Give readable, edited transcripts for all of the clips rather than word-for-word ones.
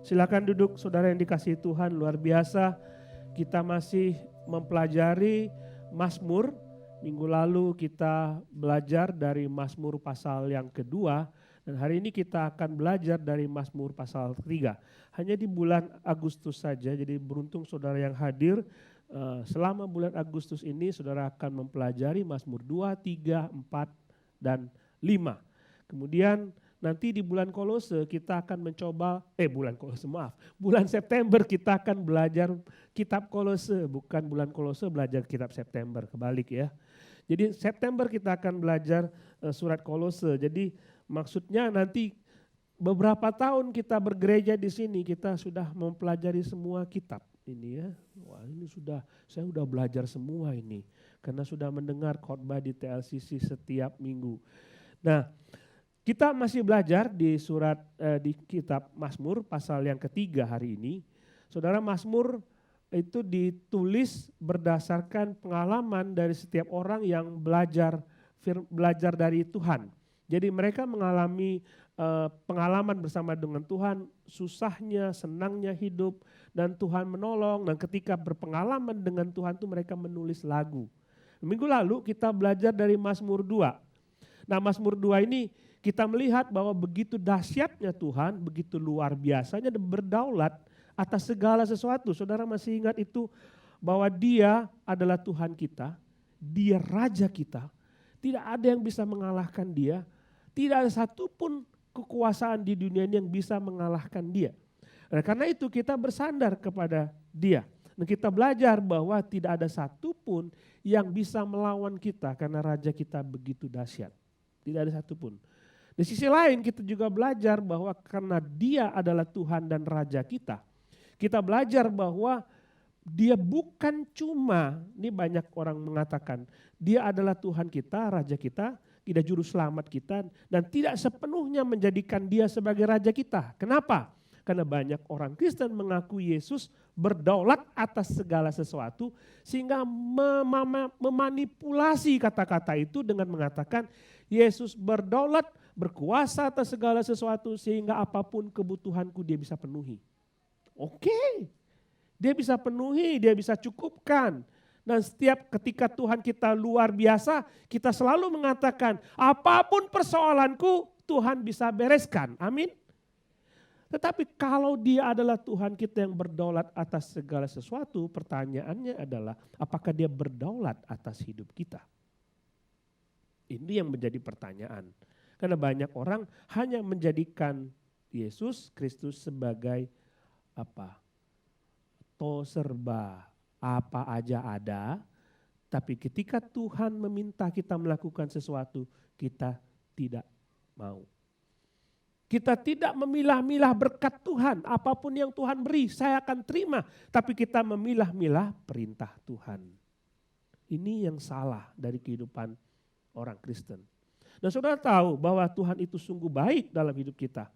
Silakan duduk saudara yang dikasihi Tuhan, luar biasa. Kita masih mempelajari Mazmur. Minggu lalu kita belajar dari Mazmur pasal yang kedua. Dan hari ini kita akan belajar dari Mazmur pasal ketiga. Hanya di bulan Agustus saja, jadi beruntung saudara yang hadir. Selama bulan Agustus ini saudara akan mempelajari Mazmur 2, 3, 4, dan 5. Kemudian nanti di bulan Kolose kita akan mencoba, bulan September kita akan belajar kitab Kolose, bukan bulan Kolose belajar kitab September, kebalik ya. Jadi September kita akan belajar surat Kolose, jadi maksudnya nanti beberapa tahun kita bergereja di sini kita sudah mempelajari semua kitab ini ya. Wah ini saya sudah belajar semua ini, karena sudah mendengar khotbah di TLCC setiap minggu. Nah, kita masih belajar di di kitab Mazmur pasal yang ketiga hari ini. Saudara, Mazmur itu ditulis berdasarkan pengalaman dari setiap orang yang belajar dari Tuhan. Jadi mereka mengalami pengalaman bersama dengan Tuhan, susahnya, senangnya hidup, dan Tuhan menolong. Dan ketika berpengalaman dengan Tuhan itu mereka menulis lagu. Minggu lalu kita belajar dari Mazmur 2. Nah, Mazmur 2 ini kita melihat bahwa begitu dahsyatnya Tuhan, begitu luar biasanya dan berdaulat atas segala sesuatu. Saudara masih ingat itu bahwa Dia adalah Tuhan kita, Dia Raja kita. Tidak ada yang bisa mengalahkan Dia, tidak ada satupun kekuasaan di dunia ini yang bisa mengalahkan Dia. Nah, karena itu kita bersandar kepada Dia. Dan kita belajar bahwa tidak ada satupun yang bisa melawan kita karena Raja kita begitu dahsyat. Tidak ada satupun. Di sisi lain kita juga belajar bahwa karena Dia adalah Tuhan dan Raja kita, kita belajar bahwa Dia bukan cuma, ini banyak orang mengatakan, Dia adalah Tuhan kita, Raja kita, tidak juru selamat kita, dan tidak sepenuhnya menjadikan Dia sebagai Raja kita. Kenapa? Karena banyak orang Kristen mengaku Yesus berdaulat atas segala sesuatu, sehingga memanipulasi kata-kata itu dengan mengatakan Yesus berdaulat, berkuasa atas segala sesuatu sehingga apapun kebutuhanku Dia bisa penuhi. Oke, Dia bisa penuhi, Dia bisa cukupkan. Dan setiap ketika Tuhan kita luar biasa, kita selalu mengatakan apapun persoalanku Tuhan bisa bereskan. Amin. Tetapi kalau Dia adalah Tuhan kita yang berdaulat atas segala sesuatu, pertanyaannya adalah apakah Dia berdaulat atas hidup kita? Ini yang menjadi pertanyaan. Karena banyak orang hanya menjadikan Yesus Kristus sebagai apa? Serba, apa aja ada. Tapi ketika Tuhan meminta kita melakukan sesuatu, kita tidak mau. Kita tidak memilah-milah berkat Tuhan. Apapun yang Tuhan beri, saya akan terima. Tapi kita memilah-milah perintah Tuhan. Ini yang salah dari kehidupan orang Kristen. Dan saudara tahu bahwa Tuhan itu sungguh baik dalam hidup kita.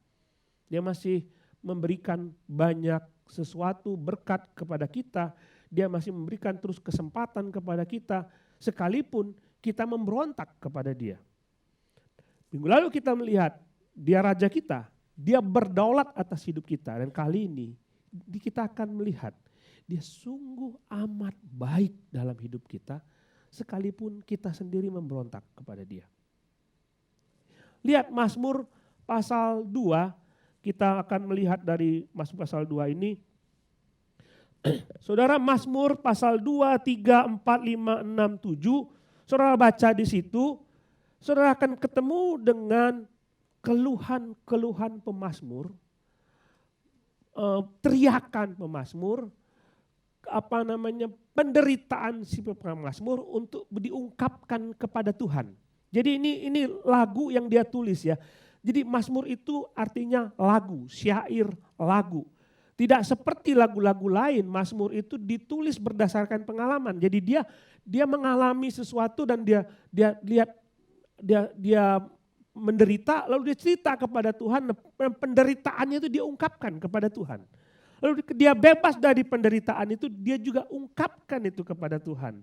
Dia masih memberikan banyak sesuatu berkat kepada kita. Dia masih memberikan terus kesempatan kepada kita. Sekalipun kita memberontak kepada Dia. Minggu lalu kita melihat Dia Raja kita. Dia berdaulat atas hidup kita. Dan kali ini kita akan melihat Dia sungguh amat baik dalam hidup kita. Sekalipun kita sendiri memberontak kepada Dia. Lihat Mazmur pasal 2, kita akan melihat dari Mazmur pasal 2 ini. Saudara, Mazmur pasal 2, 3, 4, 5, 6, 7, saudara baca di situ, saudara akan ketemu dengan keluhan-keluhan pemazmur, teriakan pemazmur, penderitaan si pemazmur untuk diungkapkan kepada Tuhan. Jadi ini lagu yang dia tulis ya. Jadi Mazmur itu artinya lagu, syair lagu. Tidak seperti lagu-lagu lain, Mazmur itu ditulis berdasarkan pengalaman. Jadi dia mengalami sesuatu dan dia menderita, lalu dia cerita kepada Tuhan, penderitaannya itu dia ungkapkan kepada Tuhan. Lalu dia bebas dari penderitaan itu, dia juga ungkapkan itu kepada Tuhan.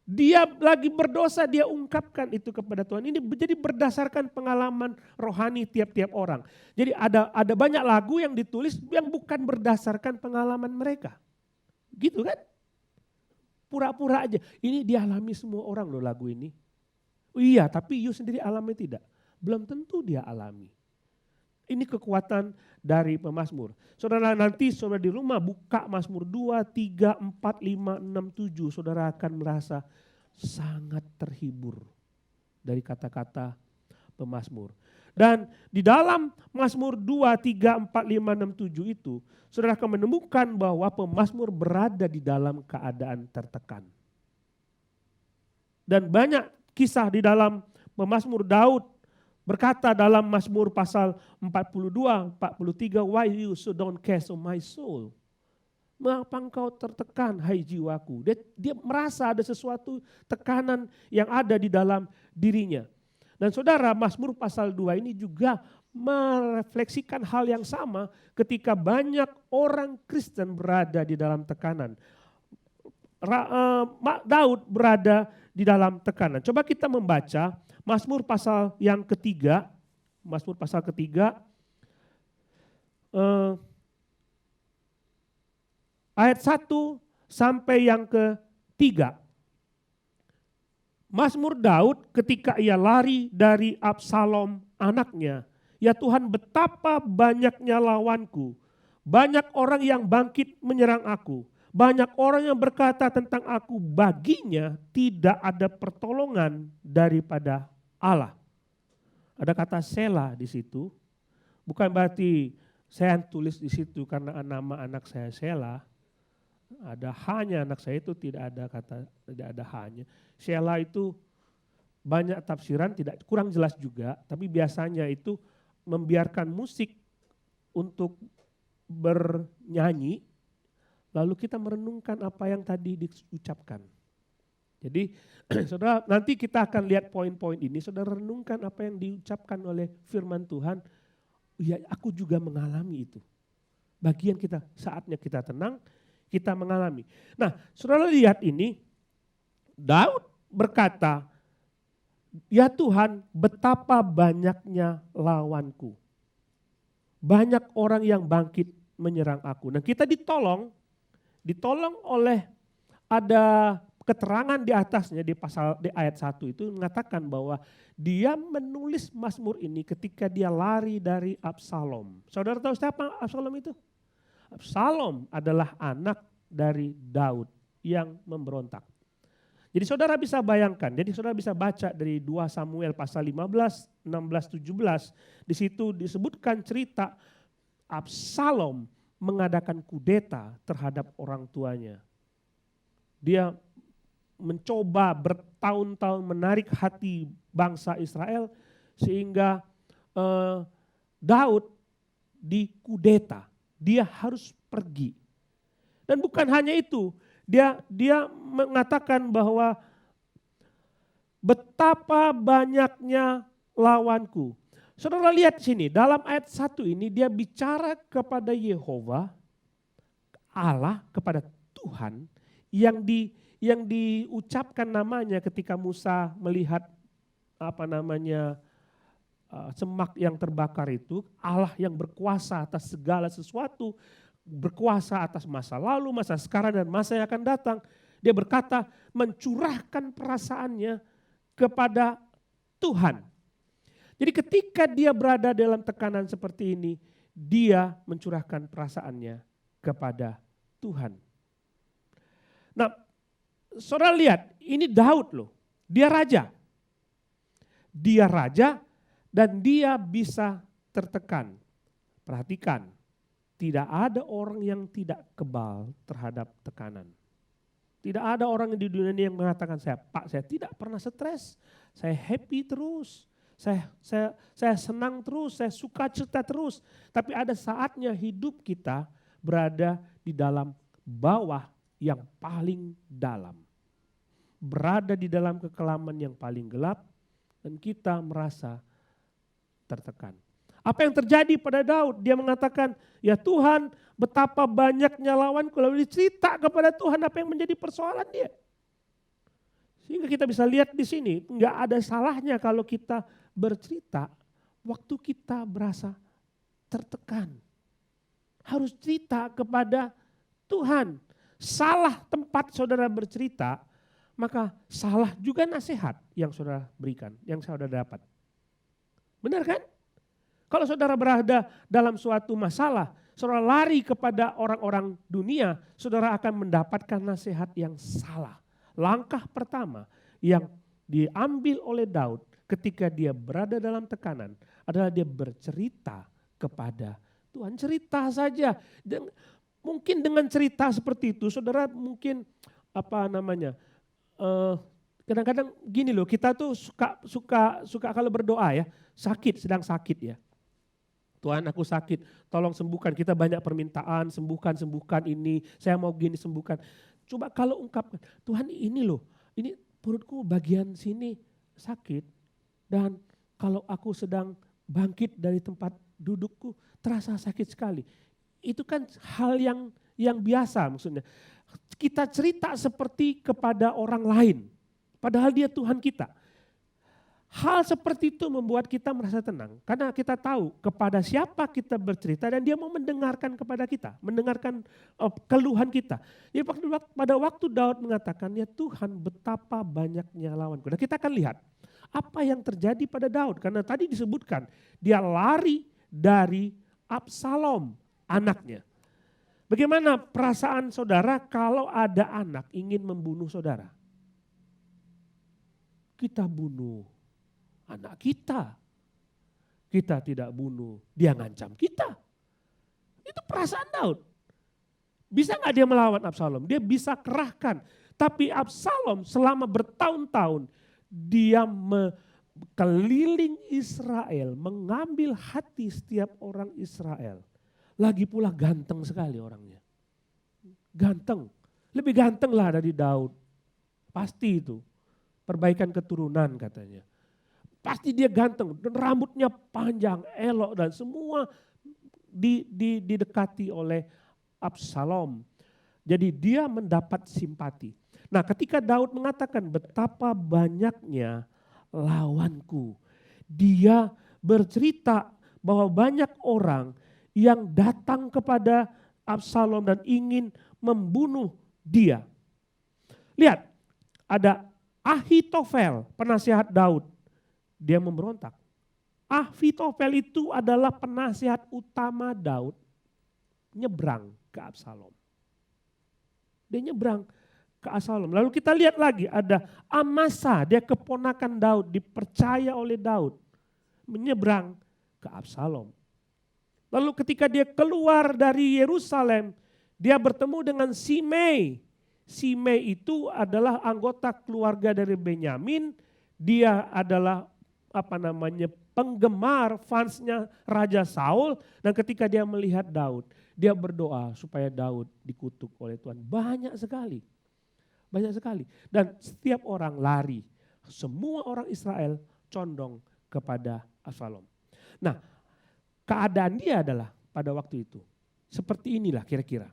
Dia lagi berdosa, dia ungkapkan itu kepada Tuhan. Ini jadi berdasarkan pengalaman rohani tiap-tiap orang. Jadi ada banyak lagu yang ditulis yang bukan berdasarkan pengalaman mereka. Gitu kan? Pura-pura aja. Ini dialami semua orang loh lagu ini. Iya, tapi you sendiri alami tidak? Belum tentu dia alami. Ini kekuatan dari pemazmur. Saudara nanti saudara di rumah buka Mazmur 2, 3, 4, 5, 6, 7. Saudara akan merasa sangat terhibur dari kata-kata pemazmur. Dan di dalam Mazmur 2, 3, 4, 5, 6, 7 itu saudara akan menemukan bahwa pemazmur berada di dalam keadaan tertekan. Dan banyak kisah di dalam pemazmur. Daud berkata dalam Mazmur pasal 42, 43, why you so don't care of my soul? Mengapa engkau tertekan, hai jiwaku? Dia merasa ada sesuatu tekanan yang ada di dalam dirinya. Dan saudara, Mazmur pasal 2 ini juga merefleksikan hal yang sama ketika banyak orang Kristen berada di dalam tekanan. Daud berada di dalam tekanan. Coba kita membaca Mazmur pasal yang ketiga, Mazmur pasal ketiga, ayat 1 sampai yang ketiga. Mazmur Daud ketika ia lari dari Absalom anaknya. Ya Tuhan, betapa banyaknya lawanku, banyak orang yang bangkit menyerang aku. Banyak orang yang berkata tentang aku, baginya tidak ada pertolongan daripada Allah. Ada kata Sela di situ. Bukan berarti saya tulis di situ karena nama anak saya Sela. Ada hanya anak saya itu tidak ada kata, tidak ada hanya. Sela itu banyak tafsiran, tidak kurang jelas juga, tapi biasanya itu membiarkan musik untuk bernyanyi, lalu kita merenungkan apa yang tadi diucapkan. Jadi saudara nanti kita akan lihat poin-poin ini, saudara renungkan apa yang diucapkan oleh firman Tuhan. Ya aku juga mengalami itu. Bagian kita, saatnya kita tenang, kita mengalami. Nah saudara lihat ini, Daud berkata, ya Tuhan betapa banyaknya lawanku. Banyak orang yang bangkit menyerang aku. Nah kita ditolong oleh ada keterangan di atasnya di ayat 1 itu mengatakan bahwa dia menulis Mazmur ini ketika dia lari dari Absalom. Saudara tahu siapa Absalom itu? Absalom adalah anak dari Daud yang memberontak. Jadi saudara bisa bayangkan, jadi saudara bisa baca dari 2 Samuel pasal 15, 16, 17. Di situ disebutkan cerita Absalom mengadakan kudeta terhadap orang tuanya. Dia mencoba bertahun-tahun menarik hati bangsa Israel sehingga Daud dikudeta. Dia harus pergi. Dan bukan hanya itu, dia mengatakan bahwa betapa banyaknya lawanku. Saudara lihat sini, dalam ayat 1 ini dia bicara kepada Yehova, Allah, kepada Tuhan yang diucapkan namanya ketika Musa melihat semak yang terbakar itu, Allah yang berkuasa atas segala sesuatu, berkuasa atas masa lalu, masa sekarang dan masa yang akan datang. Dia berkata mencurahkan perasaannya kepada Tuhan. Jadi ketika dia berada dalam tekanan seperti ini, dia mencurahkan perasaannya kepada Tuhan. Nah, saudara lihat, ini Daud loh, dia raja. Dia raja dan dia bisa tertekan. Perhatikan, tidak ada orang yang tidak kebal terhadap tekanan. Tidak ada orang di dunia ini yang mengatakan saya tidak pernah stres, saya happy terus. Saya senang terus, saya suka cerita terus. Tapi ada saatnya hidup kita berada di dalam bawah yang paling dalam. Berada di dalam kekelaman yang paling gelap dan kita merasa tertekan. Apa yang terjadi pada Daud? Dia mengatakan, ya Tuhan betapa banyaknya lawanku. Lalu dicerita kepada Tuhan apa yang menjadi persoalan dia. Sehingga kita bisa lihat di sini, nggak ada salahnya kalau kita bercerita waktu kita berasa tertekan. Harus cerita kepada Tuhan. Salah tempat saudara bercerita, maka salah juga nasihat yang saudara berikan, yang saudara dapat. Benar kan? Kalau saudara berada dalam suatu masalah, saudara lari kepada orang-orang dunia, saudara akan mendapatkan nasihat yang salah. Langkah pertama yang diambil oleh Daud ketika dia berada dalam tekanan adalah dia bercerita kepada Tuhan. Cerita saja. Mungkin dengan cerita seperti itu, saudara mungkin kadang-kadang gini loh, kita tuh suka kalau berdoa ya, sedang sakit ya. Tuhan aku sakit, tolong sembuhkan. Kita banyak permintaan, sembuhkan ini, saya mau gini sembuhkan. Coba kalau ungkapkan, Tuhan ini loh, ini perutku bagian sini sakit dan kalau aku sedang bangkit dari tempat dudukku terasa sakit sekali. Itu kan hal yang biasa maksudnya. Kita cerita seperti kepada orang lain, padahal dia Tuhan kita. Hal seperti itu membuat kita merasa tenang. Karena kita tahu kepada siapa kita bercerita dan dia mau mendengarkan kepada kita. Mendengarkan keluhan kita. Jadi pada waktu Daud mengatakan, ya Tuhan betapa banyaknya lawanku. Dan kita akan lihat apa yang terjadi pada Daud. Karena tadi disebutkan dia lari dari Absalom anaknya. Bagaimana perasaan saudara kalau ada anak ingin membunuh saudara? Kita bunuh anak kita. Kita tidak bunuh, dia ngancam kita. Itu perasaan Daud. Bisa gak dia melawan Absalom? Dia bisa kerahkan. Tapi Absalom selama bertahun-tahun dia keliling Israel, mengambil hati setiap orang Israel. Lagi pula ganteng sekali orangnya. Ganteng, lebih ganteng lah dari Daud. Pasti itu, perbaikan keturunan katanya. Pasti dia ganteng dan rambutnya panjang, elok dan semua didekati oleh Absalom. Jadi dia mendapat simpati. Nah ketika Daud mengatakan betapa banyaknya lawanku. Dia bercerita bahwa banyak orang yang datang kepada Absalom dan ingin membunuh dia. Lihat, ada Ahitofel, penasihat Daud. Dia memberontak. Ahitofel itu adalah penasihat utama Daud nyebrang ke Absalom. Dia nyebrang ke Absalom. Lalu kita lihat lagi ada Amasa, dia keponakan Daud, dipercaya oleh Daud. Menyeberang ke Absalom. Lalu ketika dia keluar dari Yerusalem, dia bertemu dengan Simei. Simei itu adalah anggota keluarga dari Benyamin. Dia adalah penggemar fansnya Raja Saul. Dan ketika dia melihat Daud, dia berdoa supaya Daud dikutuk oleh Tuhan. Banyak sekali. Banyak sekali. Dan setiap orang lari. Semua orang Israel condong kepada Absalom. Nah, keadaan dia adalah pada waktu itu. Seperti inilah kira-kira.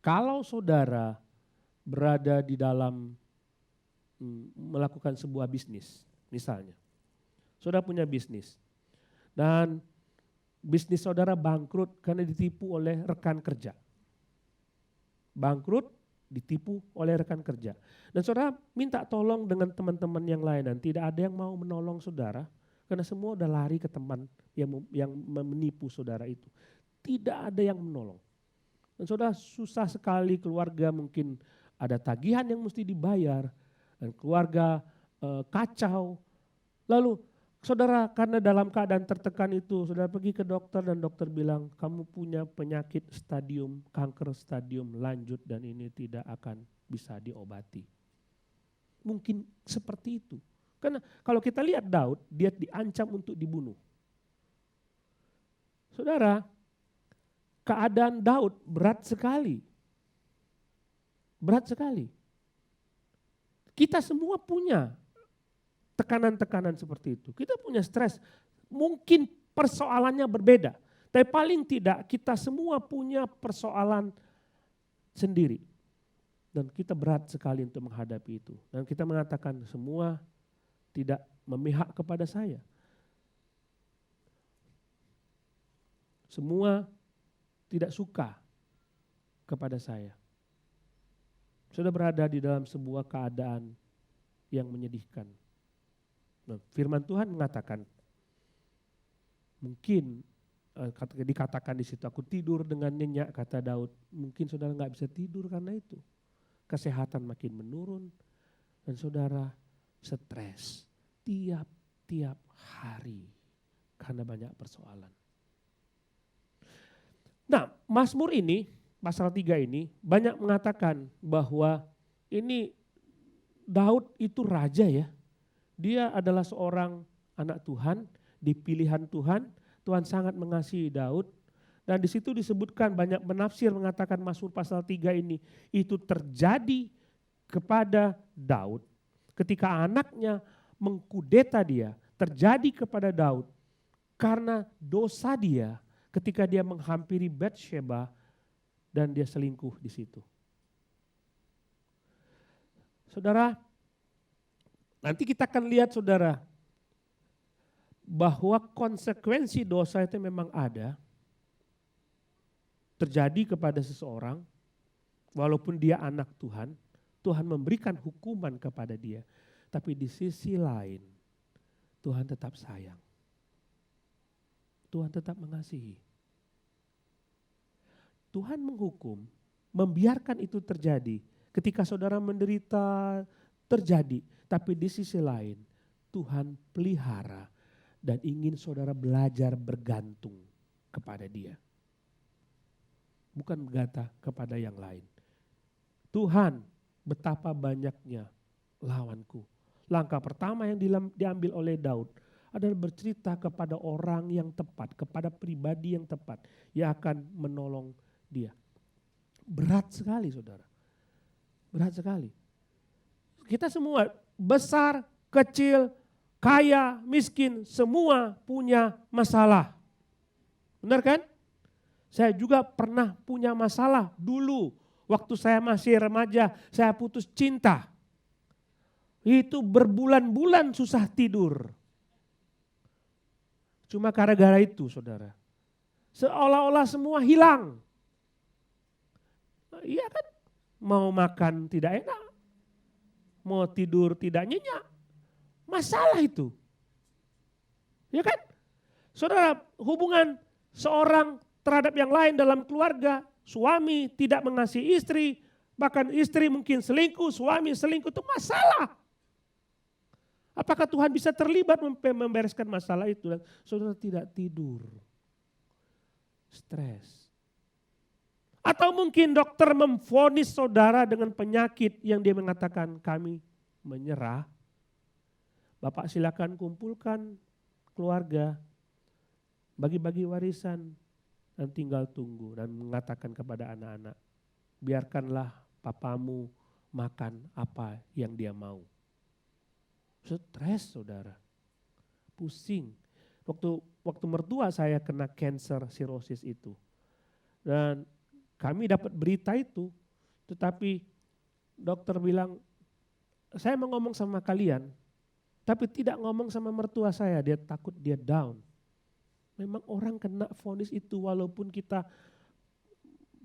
Kalau saudara berada di dalam melakukan sebuah bisnis, misalnya. Saudara punya bisnis. Dan bisnis saudara bangkrut karena ditipu oleh rekan kerja. Bangkrut, ditipu oleh rekan kerja. Dan saudara minta tolong dengan teman-teman yang lain dan tidak ada yang mau menolong saudara karena semua udah lari ke teman yang menipu saudara itu. Tidak ada yang menolong. Dan saudara susah sekali, keluarga mungkin ada tagihan yang mesti dibayar dan keluarga kacau. Lalu saudara karena dalam keadaan tertekan itu, saudara pergi ke dokter dan dokter bilang kamu punya penyakit stadium, kanker stadium lanjut dan ini tidak akan bisa diobati. Mungkin seperti itu. Karena kalau kita lihat Daud, dia diancam untuk dibunuh. Saudara, keadaan Daud berat sekali. Berat sekali. Kita semua punya tekanan-tekanan seperti itu. Kita punya stres. Mungkin persoalannya berbeda. Tapi paling tidak kita semua punya persoalan sendiri. Dan kita berat sekali untuk menghadapi itu. Dan kita mengatakan semua tidak memihak kepada saya. Semua tidak suka kepada saya. Sudah berada di dalam sebuah keadaan yang menyedihkan. Nah, firman Tuhan mengatakan, mungkin dikatakan di situ, aku tidur dengan nyenyak, kata Daud. Mungkin saudara nggak bisa tidur karena itu. Kesehatan makin menurun dan saudara stres tiap-tiap hari karena banyak persoalan. Nah, Mazmur ini, pasal 3 ini banyak mengatakan bahwa ini Daud itu raja ya. Dia adalah seorang anak Tuhan, dipilihan Tuhan. Tuhan sangat mengasihi Daud. Dan di situ disebutkan banyak penafsir mengatakan Mazmur pasal 3 ini itu terjadi kepada Daud ketika anaknya mengkudeta dia, terjadi kepada Daud karena dosa dia ketika dia menghampiri Batsheba dan dia selingkuh di situ. Saudara, nanti kita akan lihat saudara bahwa konsekuensi dosa itu memang ada. Terjadi kepada seseorang, walaupun dia anak Tuhan, Tuhan memberikan hukuman kepada dia. Tapi di sisi lain, Tuhan tetap sayang. Tuhan tetap mengasihi. Tuhan menghukum, membiarkan itu terjadi. Ketika saudara menderita, terjadi. Tapi di sisi lain, Tuhan pelihara dan ingin saudara belajar bergantung kepada Dia. Bukan berkata kepada yang lain. Tuhan, betapa banyaknya lawanku. Langkah pertama yang diambil oleh Daud adalah bercerita kepada orang yang tepat, kepada pribadi yang tepat yang akan menolong dia. Berat sekali saudara. Berat sekali. Kita semua besar, kecil, kaya, miskin, semua punya masalah. Benar kan? Saya juga pernah punya masalah dulu. Waktu saya masih remaja, saya putus cinta. Itu berbulan-bulan susah tidur. Cuma gara-gara itu saudara. Seolah-olah semua hilang. Iya kan? Mau makan tidak enak. Mau tidur tidak nyenyak. Masalah itu. Ya kan? Saudara, hubungan seorang terhadap yang lain dalam keluarga, suami tidak mengasihi istri, bahkan istri mungkin selingkuh, suami selingkuh, itu masalah. Apakah Tuhan bisa terlibat membereskan masalah itu? Dan saudara tidak tidur, stres. Atau mungkin dokter memvonis saudara dengan penyakit yang dia mengatakan kami menyerah. Bapak silakan kumpulkan keluarga, bagi-bagi warisan, dan tinggal tunggu dan mengatakan kepada anak-anak, biarkanlah papamu makan apa yang dia mau. Stres saudara, pusing. Waktu mertua saya kena cancer cirrhosis itu. Dan kami dapat berita itu, tetapi dokter bilang, saya mau ngomong sama kalian, tapi tidak ngomong sama mertua saya, dia takut dia down. Memang orang kena vonis itu walaupun kita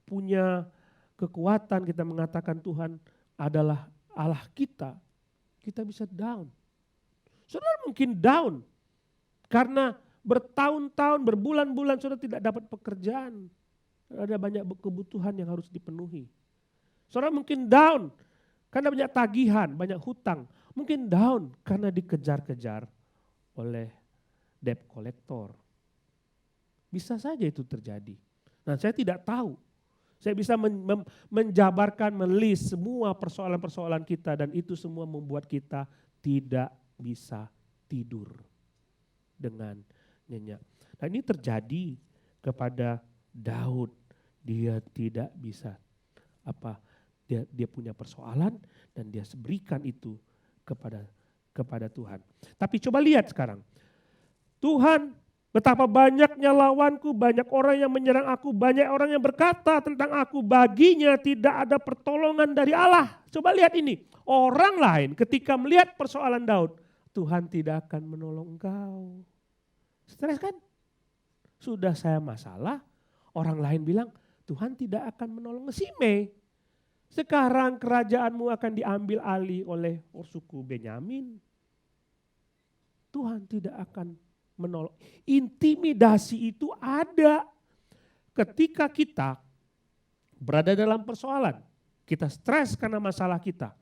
punya kekuatan, kita mengatakan Tuhan adalah Allah kita bisa down. Saudara mungkin down karena bertahun-tahun, berbulan-bulan saudara tidak dapat pekerjaan. Ada banyak kebutuhan yang harus dipenuhi. Saudara mungkin down karena banyak tagihan, banyak hutang. Mungkin down karena dikejar-kejar oleh debt collector. Bisa saja itu terjadi. Nah, saya tidak tahu. Saya bisa menjabarkan, melis semua persoalan-persoalan kita dan itu semua membuat kita tidak bisa tidur dengan nyenyak. Nah, ini terjadi kepada Daud. Dia tidak bisa dia punya persoalan dan dia berikan itu kepada Tuhan. Tapi coba lihat sekarang. Tuhan Betapa banyaknya lawanku, banyak orang yang menyerang aku, banyak orang yang berkata tentang aku, baginya tidak ada pertolongan dari Allah. Coba lihat ini, orang lain ketika melihat persoalan Daud, Tuhan tidak akan menolong engkau. Stres kan? Sudah saya masalah, orang lain bilang Tuhan tidak akan menolong Simei. Sekarang kerajaanmu akan diambil alih oleh suku Benyamin. Tuhan tidak akan menolong. Intimidasi itu ada ketika kita berada dalam persoalan. Kita stres karena masalah kita.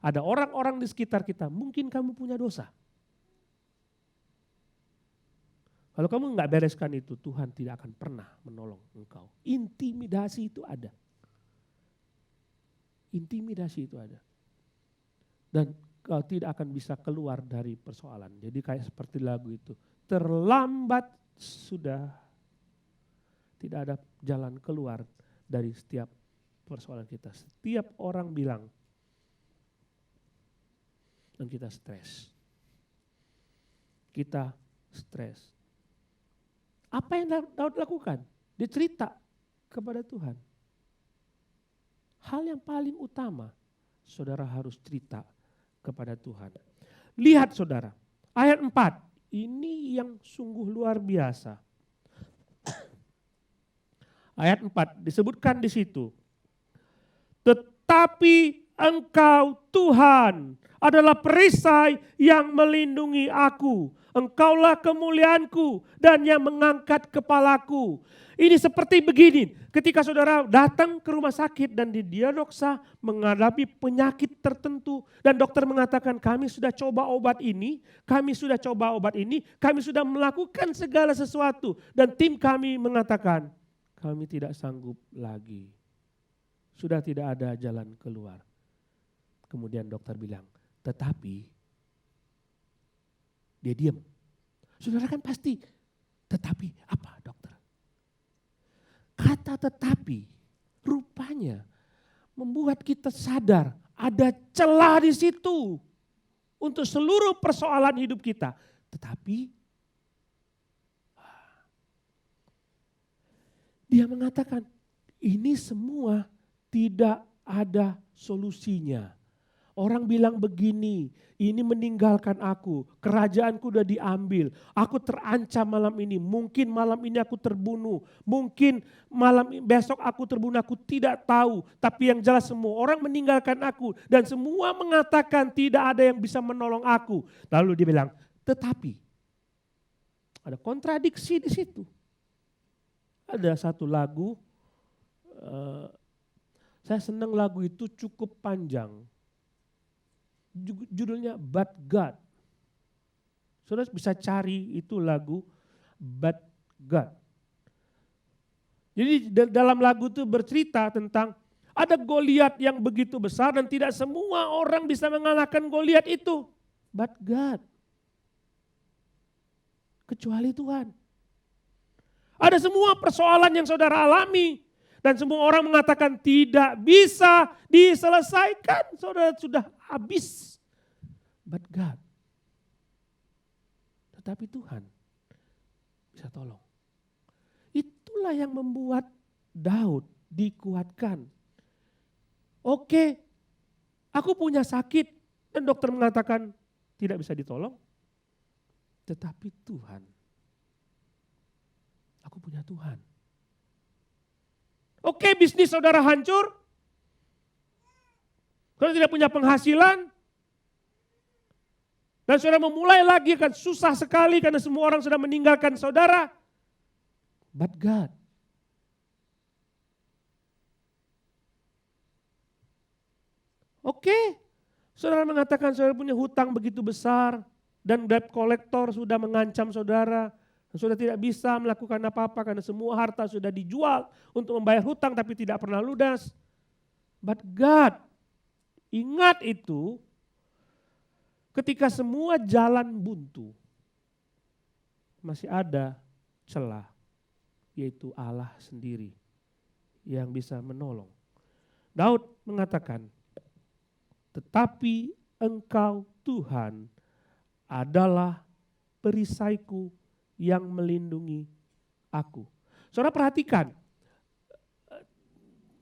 Ada orang-orang di sekitar kita, mungkin kamu punya dosa. Kalau kamu nggak bereskan itu, Tuhan tidak akan pernah menolong engkau. Intimidasi itu ada. Intimidasi itu ada. Dan kau tidak akan bisa keluar dari persoalan. Jadi kayak seperti lagu itu. Terlambat sudah. Tidak ada jalan keluar dari setiap persoalan kita. Setiap orang bilang. Dan kita stres. Kita stres. Apa yang Daud lakukan? Dia cerita kepada Tuhan. Hal yang paling utama, saudara harus cerita kepada Tuhan. Lihat saudara, ayat 4, ini yang sungguh luar biasa. Ayat 4 disebutkan di situ. Tetapi engkau Tuhan adalah perisai yang melindungi aku. Engkaulah kemuliaanku dan yang mengangkat kepalaku. Ini seperti begini, ketika saudara datang ke rumah sakit dan didiagnosa menghadapi penyakit tertentu dan dokter mengatakan kami sudah coba obat ini, kami sudah coba obat ini, kami sudah melakukan segala sesuatu dan tim kami mengatakan kami tidak sanggup lagi. Sudah tidak ada jalan keluar. Kemudian dokter bilang, tetapi dia diam. Saudara kan pasti, tetapi apa dokter? Kata tetapi rupanya membuat kita sadar ada celah di situ untuk seluruh persoalan hidup kita. Tetapi dia mengatakan ini semua tidak ada solusinya. Orang bilang begini, ini meninggalkan aku, kerajaanku udah diambil, aku terancam malam ini, mungkin malam ini aku terbunuh, mungkin besok aku terbunuh, aku tidak tahu. Tapi yang jelas semua orang meninggalkan aku dan semua mengatakan tidak ada yang bisa menolong aku. Lalu dia bilang, tetapi ada kontradiksi di situ. Ada satu lagu, saya senang lagu itu cukup panjang. Judulnya But God. Saudara bisa cari itu lagu But God. Jadi dalam lagu itu bercerita tentang ada Goliat yang begitu besar dan tidak semua orang bisa mengalahkan Goliat itu. But God. Kecuali Tuhan. Ada semua persoalan yang saudara alami. Dan semua orang mengatakan tidak bisa diselesaikan. Saudara sudah habis. But God. Tetapi Tuhan bisa tolong. Itulah yang membuat Daud dikuatkan. Oke, aku punya sakit dan dokter mengatakan tidak bisa ditolong. Tetapi Tuhan, aku punya Tuhan. Oke, bisnis saudara hancur. Saudara tidak punya penghasilan. Dan saudara memulai lagi kan susah sekali karena semua orang sudah meninggalkan saudara. But God. Oke, saudara mengatakan saudara punya hutang begitu besar. Dan debt collector sudah mengancam saudara. Sudah tidak bisa melakukan apa-apa karena semua harta sudah dijual untuk membayar hutang tapi tidak pernah lunas. But God, ingat itu ketika semua jalan buntu masih ada celah yaitu Allah sendiri yang bisa menolong. Daud mengatakan, tetapi engkau Tuhan adalah perisaiku yang melindungi aku. Saudara perhatikan,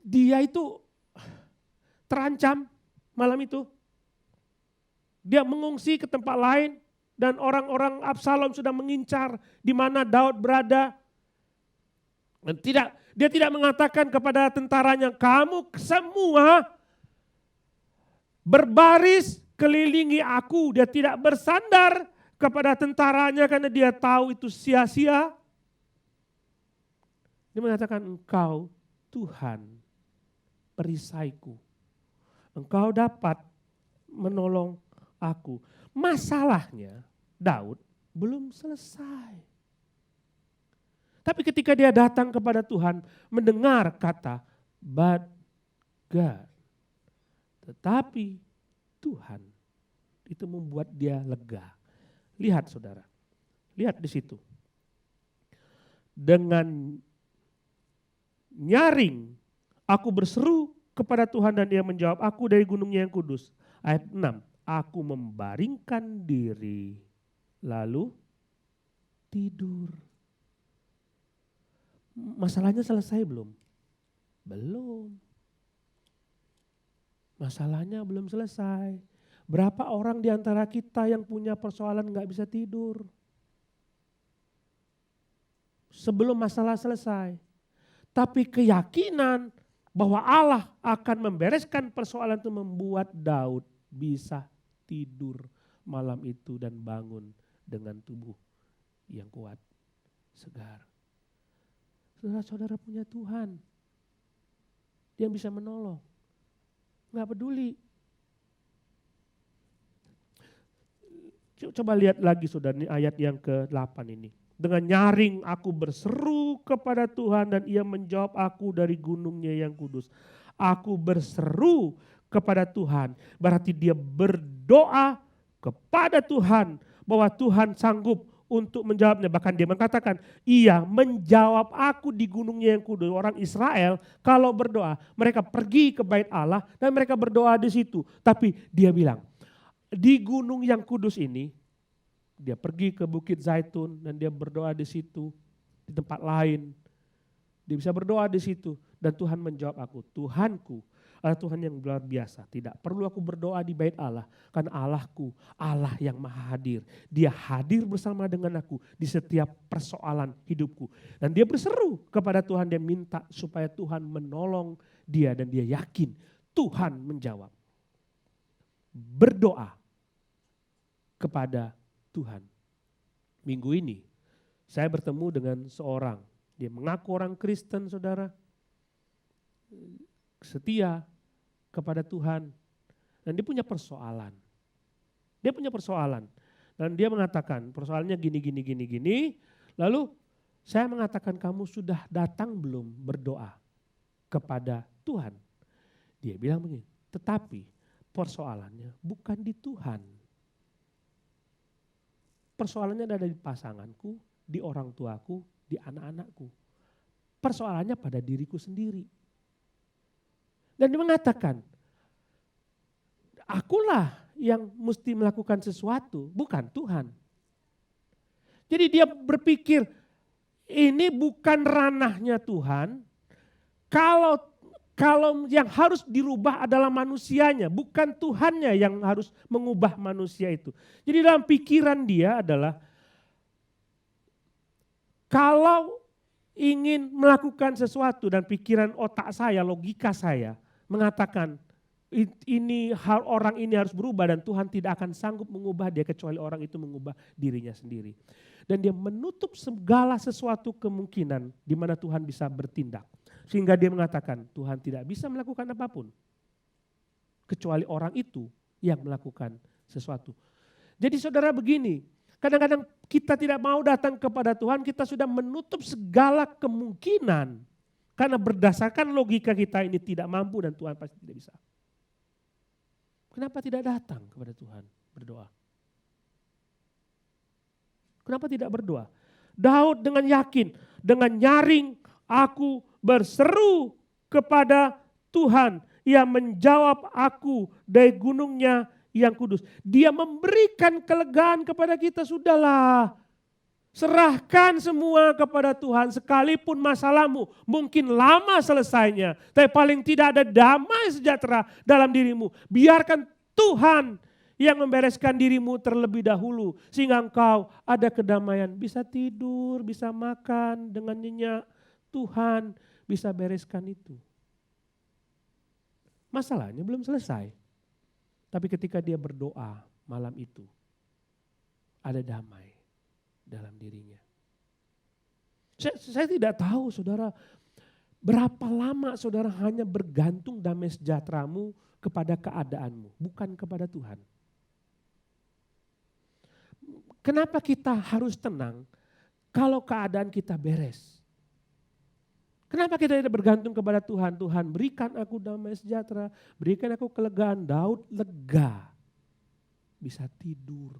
dia itu terancam malam itu. Dia mengungsi ke tempat lain dan orang-orang Absalom sudah mengincar di mana Daud berada. Dan dia tidak mengatakan kepada tentaranya, kamu semua berbaris kelilingi aku. Dia tidak bersandar kepada tentaranya karena dia tahu itu sia-sia. Dia mengatakan, engkau Tuhan perisaiku. Engkau dapat menolong aku. Masalahnya Daud belum selesai. Tapi ketika dia datang kepada Tuhan, mendengar kata, but God. Tetapi Tuhan itu membuat dia lega. Lihat saudara, lihat di situ. Dengan nyaring, aku berseru kepada Tuhan dan Dia menjawab aku dari gunungnya yang kudus. Ayat 6, aku membaringkan diri, lalu tidur. Masalahnya selesai belum? Belum. Masalahnya belum selesai. Berapa orang di antara kita yang punya persoalan gak bisa tidur? Sebelum masalah selesai. Tapi keyakinan bahwa Allah akan membereskan persoalan itu membuat Daud bisa tidur malam itu dan bangun dengan tubuh yang kuat, segar. Saudara-saudara punya Tuhan. Dia bisa menolong. Gak peduli. Coba lihat lagi saudara, ini ayat yang ke-8 ini. Dengan nyaring aku berseru kepada Tuhan dan Ia menjawab aku dari gunungnya yang kudus. Aku berseru kepada Tuhan, berarti dia berdoa kepada Tuhan bahwa Tuhan sanggup untuk menjawabnya. Bahkan dia mengatakan, Ia menjawab aku di gunungnya yang kudus. Orang Israel kalau berdoa, mereka pergi ke bait Allah dan mereka berdoa di situ. Tapi dia bilang, di gunung yang kudus ini, dia pergi ke Bukit Zaitun dan dia berdoa di situ, di tempat lain. Dia bisa berdoa di situ dan Tuhan menjawab aku, Tuhanku adalah Tuhan yang luar biasa. Tidak perlu aku berdoa di bait Allah, karena Allahku, Allah yang maha hadir. Dia hadir bersama dengan aku di setiap persoalan hidupku. Dan dia berseru kepada Tuhan, dia minta supaya Tuhan menolong dia dan dia yakin Tuhan menjawab. Berdoa kepada Tuhan. Minggu ini saya bertemu dengan seorang, dia mengaku orang Kristen saudara, setia kepada Tuhan dan dia punya persoalan. Dia punya persoalan dan dia mengatakan persoalannya gini. Lalu saya mengatakan, kamu sudah datang belum berdoa kepada Tuhan? Dia bilang begini, tetapi persoalannya bukan di Tuhan. Persoalannya ada di pasanganku, di orang tuaku, di anak-anakku. Persoalannya pada diriku sendiri. Dan dia mengatakan, akulah yang mesti melakukan sesuatu, bukan Tuhan. Jadi dia berpikir, ini bukan ranahnya Tuhan, kalau yang harus dirubah adalah manusianya, bukan Tuhannya yang harus mengubah manusia itu. Jadi dalam pikiran dia adalah, kalau ingin melakukan sesuatu dan pikiran otak saya, logika saya mengatakan orang ini harus berubah dan Tuhan tidak akan sanggup mengubah dia kecuali orang itu mengubah dirinya sendiri. Dan dia menutup segala sesuatu kemungkinan di mana Tuhan bisa bertindak. Sehingga dia mengatakan Tuhan tidak bisa melakukan apapun kecuali orang itu yang melakukan sesuatu. Jadi saudara begini, kadang-kadang kita tidak mau datang kepada Tuhan, kita sudah menutup segala kemungkinan. Karena berdasarkan logika kita ini tidak mampu dan Tuhan pasti tidak bisa. Kenapa tidak datang kepada Tuhan berdoa? Kenapa tidak berdoa? Daud dengan yakin, dengan nyaring, aku berseru kepada Tuhan. Ia menjawab aku dari gunungnya yang kudus. Dia memberikan kelegaan kepada kita, sudahlah. Serahkan semua kepada Tuhan, sekalipun masalahmu mungkin lama selesainya, tapi paling tidak ada damai sejahtera dalam dirimu. Biarkan Tuhan yang membereskan dirimu terlebih dahulu, sehingga engkau ada kedamaian. Bisa tidur, bisa makan dengan nyenyak, Tuhan bisa bereskan itu. Masalahnya belum selesai, tapi ketika dia berdoa malam itu, ada damai dalam dirinya. Saya tidak tahu saudara, berapa lama saudara hanya bergantung damai sejahteramu kepada keadaanmu, bukan kepada Tuhan. Kenapa kita harus tenang kalau keadaan kita beres? Kenapa kita tidak bergantung kepada Tuhan? Tuhan berikan aku damai sejahtera, berikan aku kelegaan. Daud lega, bisa tidur.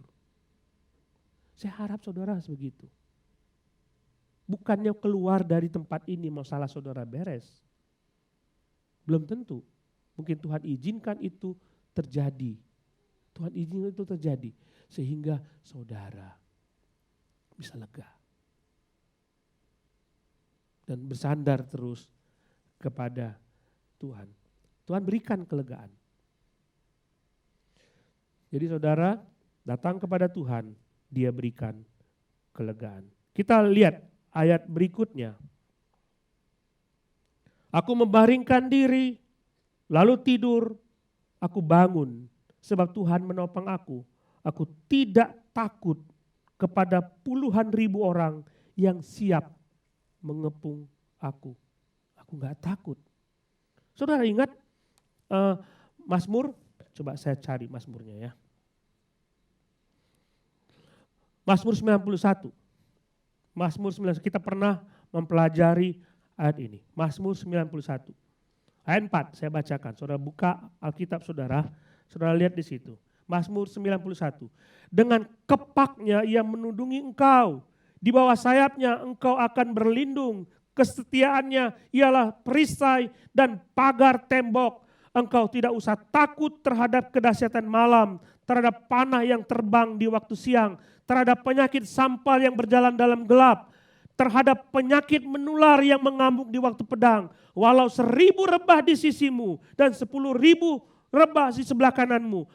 Saya harap saudara begitu. Bukannya keluar dari tempat ini masalah saudara beres. Belum tentu. Mungkin Tuhan izinkan itu terjadi. Tuhan izinkan itu terjadi. Sehingga saudara bisa lega. Dan bersandar terus kepada Tuhan. Tuhan berikan kelegaan. Jadi saudara datang kepada Tuhan, Dia berikan kelegaan. Kita lihat ayat berikutnya. Aku membaringkan diri, lalu tidur, aku bangun, sebab Tuhan menopang aku. Aku tidak takut kepada puluhan ribu orang yang siap mengepung aku. Aku gak takut. Saudara ingat Mazmur, coba saya cari Mazmurnya ya. Mazmur 91. Mazmur 91, kita pernah mempelajari ayat ini. Mazmur 91. Ayat 4 saya bacakan. Saudara buka Alkitab saudara lihat di situ. Mazmur 91. Dengan kepaknya ia menudungi engkau. Di bawah sayapnya engkau akan berlindung. Kesetiaannya ialah perisai dan pagar tembok. Engkau tidak usah takut terhadap kedahsyatan malam, terhadap panah yang terbang di waktu siang, terhadap penyakit sampal yang berjalan dalam gelap, terhadap penyakit menular yang mengamuk di waktu pedang. Walau 1000 rebah di sisimu dan 10.000 rebah di sebelah kananmu,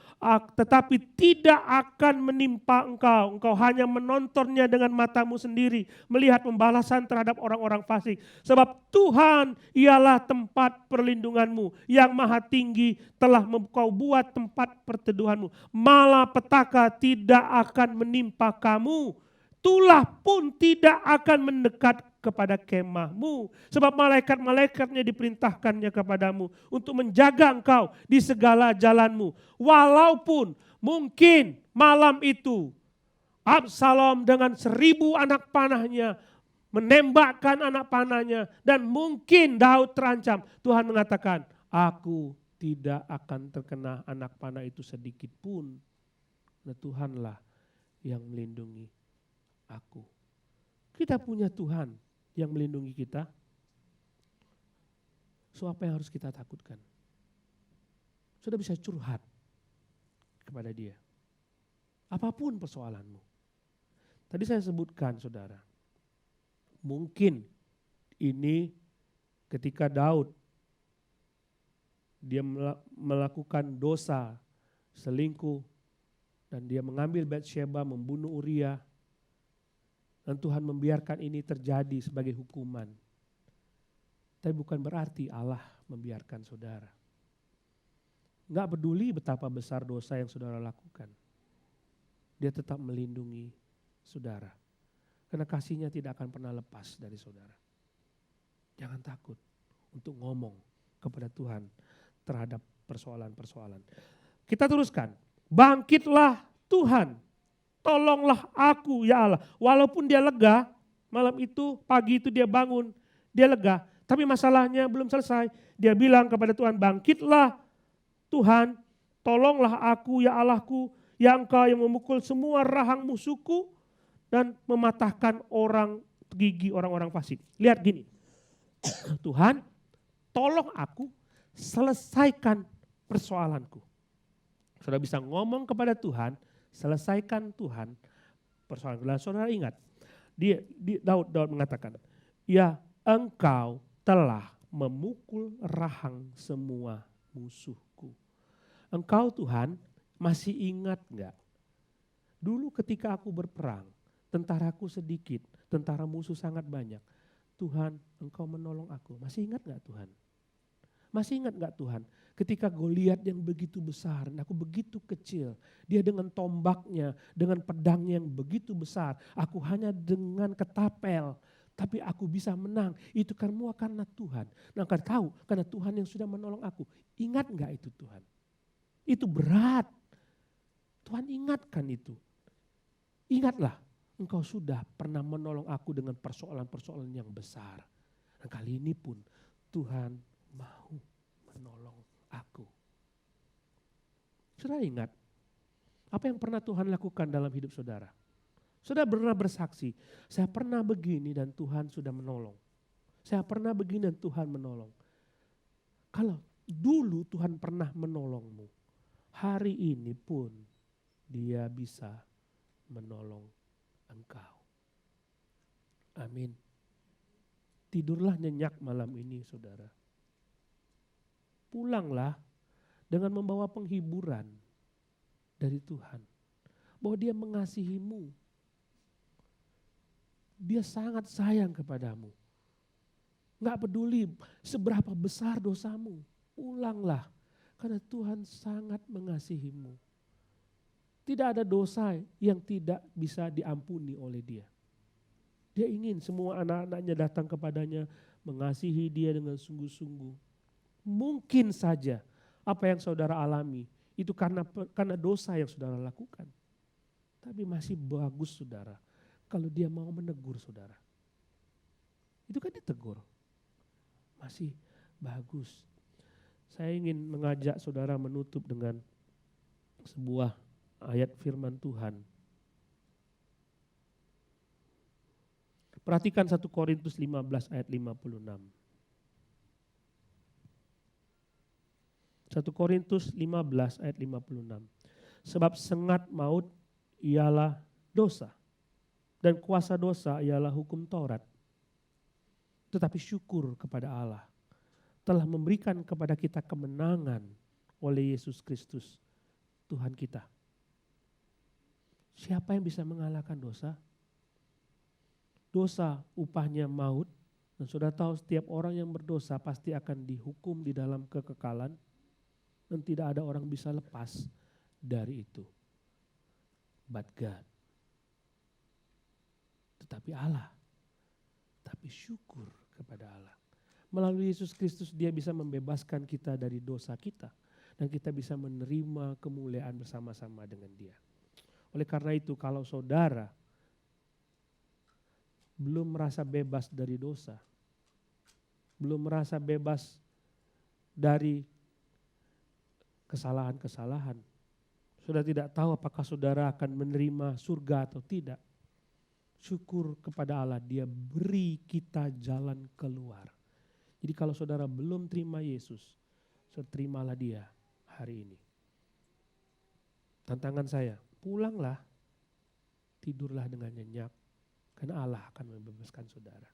tetapi tidak akan menimpa engkau. Engkau hanya menontonnya dengan matamu sendiri, melihat pembalasan terhadap orang-orang fasik. Sebab Tuhan ialah tempat perlindunganmu, yang maha tinggi telah kau buat tempat perteduhanmu. Malapetaka tidak akan menimpa kamu, tulah pun tidak akan mendekat kepada kemahmu. Sebab malaikat-malaikatnya diperintahkannya kepadamu untuk menjaga engkau di segala jalanmu. Walaupun mungkin malam itu Absalom dengan 1000 anak panahnya menembakkan anak panahnya dan mungkin Daud terancam. Tuhan mengatakan, aku tidak akan terkena anak panah itu sedikit pun. Nah, Tuhanlah yang melindungi aku. Kita punya Tuhan yang melindungi kita. So apa yang harus kita takutkan? Sudah bisa curhat kepada Dia. Apapun persoalanmu. Tadi saya sebutkan saudara. Mungkin ini ketika Daud dia melakukan dosa, selingkuh, dan dia mengambil Batsheba, membunuh Uria. Dan Tuhan membiarkan ini terjadi sebagai hukuman. Tapi bukan berarti Allah membiarkan saudara. Enggak peduli betapa besar dosa yang saudara lakukan. Dia tetap melindungi saudara. Karena kasihnya tidak akan pernah lepas dari saudara. Jangan takut untuk ngomong kepada Tuhan terhadap persoalan-persoalan. Kita teruskan. Bangkitlah Tuhan. Tolonglah aku ya Allah. Walaupun dia lega, malam itu, pagi itu dia bangun, dia lega. Tapi masalahnya belum selesai. Dia bilang kepada Tuhan, bangkitlah Tuhan, tolonglah aku ya Allahku, ya Engkau yang memukul semua rahang musuhku dan mematahkan gigi orang-orang fasik. Lihat gini, Tuhan tolong aku selesaikan persoalanku. Saudara bisa ngomong kepada Tuhan, selesaikan Tuhan persoalan. Dan saudara ingat, Daud mengatakan, ya engkau telah memukul rahang semua musuhku. Engkau Tuhan masih ingat enggak? Dulu ketika aku berperang, tentaraku sedikit, tentara musuh sangat banyak. Tuhan, engkau menolong aku. Masih ingat enggak Tuhan? Masih ingat enggak Tuhan? Ketika Goliat yang begitu besar dan aku begitu kecil. Dia dengan tombaknya, dengan pedangnya yang begitu besar. Aku hanya dengan ketapel. Tapi aku bisa menang. Itu karena Tuhan. Nah kau tahu, karena Tuhan yang sudah menolong aku. Ingat enggak itu Tuhan? Itu berat. Tuhan ingatkan itu. Ingatlah, engkau sudah pernah menolong aku dengan persoalan-persoalan yang besar. Dan kali ini pun Tuhan mau menolong aku. Saudara ingat, apa yang pernah Tuhan lakukan dalam hidup saudara? Saudara pernah bersaksi, saya pernah begini dan Tuhan sudah menolong. Saya pernah begini dan Tuhan menolong. Kalau dulu Tuhan pernah menolongmu, hari ini pun Dia bisa menolong engkau. Amin. Tidurlah nyenyak malam ini saudara. Pulanglah dengan membawa penghiburan dari Tuhan. Bahwa Dia mengasihimu. Dia sangat sayang kepadamu. Gak peduli seberapa besar dosamu. Pulanglah karena Tuhan sangat mengasihimu. Tidak ada dosa yang tidak bisa diampuni oleh Dia. Dia ingin semua anak-anaknya datang kepadanya, mengasihi Dia dengan sungguh-sungguh. Mungkin saja apa yang saudara alami itu karena dosa yang saudara lakukan. Tapi masih bagus saudara kalau Dia mau menegur saudara. Itu kan ditegur. Masih bagus. Saya ingin mengajak saudara menutup dengan sebuah ayat firman Tuhan. Perhatikan 1 Korintus 15 ayat 56. 1 Korintus 15 ayat 56. Sebab sengat maut ialah dosa. Dan kuasa dosa ialah hukum Taurat. Tetapi syukur kepada Allah telah memberikan kepada kita kemenangan oleh Yesus Kristus Tuhan kita. Siapa yang bisa mengalahkan dosa? Dosa upahnya maut. Dan sudah tahu setiap orang yang berdosa pasti akan dihukum di dalam kekekalan. Dan tidak ada orang bisa lepas dari itu. But God. Tetapi Allah. Tapi syukur kepada Allah. Melalui Yesus Kristus Dia bisa membebaskan kita dari dosa kita. Dan kita bisa menerima kemuliaan bersama-sama dengan Dia. Oleh karena itu kalau saudara belum merasa bebas dari dosa, belum merasa bebas dari kesalahan-kesalahan, sudah tidak tahu apakah saudara akan menerima surga atau tidak, syukur kepada Allah Dia beri kita jalan keluar. Jadi kalau saudara belum terima Yesus, terimalah Dia hari ini. Tantangan saya, pulanglah, tidurlah dengan nyenyak, karena Allah akan membebaskan saudara.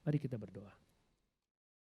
Mari kita berdoa.